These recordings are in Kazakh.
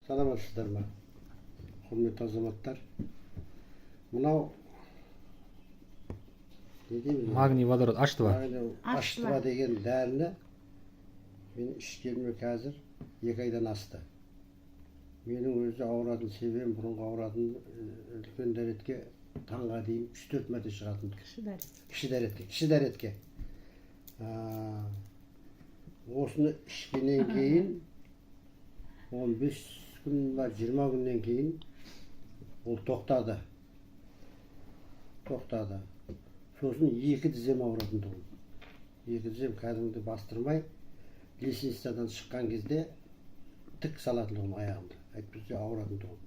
Саламатсыздар ма? Құрметті азаматтар. Мынау не дейміз? Магний водород H2. H2 деген дәріні мен ішкеніме қазір 2 айдан асты. Менің өзі ауыратын себебім бұрынғы ауыратын үлкен дәретке таңға дейін 3-4 мәрте шығатын. Кіші дәретке. Осыны ішкеннен кейін 15 күн ба 20 күннен кейін ол тоқтады. Сосын 2 тізем ауыратын тұғым. 2 тізем кәдімді бастырмай, лестницадан шыққан кезде тік салатын тұғым аяғымды. Әйтпесе ауыратын тұғым.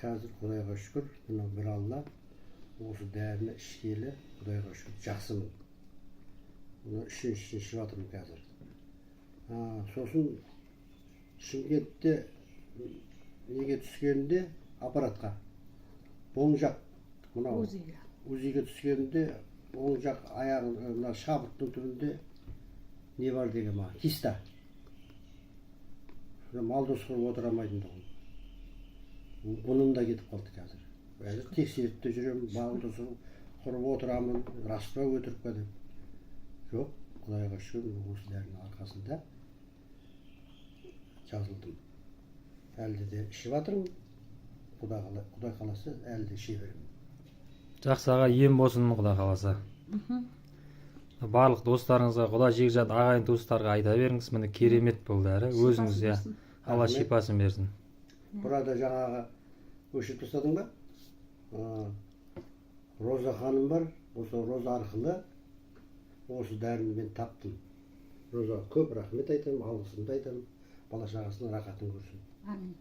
Қазір Құдайға шүкір, мына бір Алла осы дәріні ішкелі, Құдайға шүкір жақсымын. Мұны үшінші ішіп жатырмын қазір. Сосын Шымкентте неге түскенде аппаратқа оң жақ мынау УЗИге түскенде оң жақ аяғын шабырттың түбінде не бар деген маған киста. Малдос құрып отыра алмайтын тұғым. Бұным да кетіп қалды қазір. Әлі тексеріп те жүремін, малдос құрып отырамын, рас па өтірік па деп. Жоқ, Құдайға шүкір, осы дәрінің арқасында жазылдым. Әлде де ішіп жатырмын. Құдай қаласа әлде де іше беремін. Жақсы аға, ем болсын Құдай қаласа. Барлық достарыңызға, Құдай жекжат ағайын туыстарға айта беріңіз. Міне керемет бұл дәрі. Өзіңіз Алла шипасын берсін. Burada жаңағы өшіп тастадың ба? Роза ханым бар. Осы Роза арқылы осы дәріні мен таптым. Роза көп рахмет айтамын, алғысымды айтамын. Бала шағасының рақатын көрсін. Амин.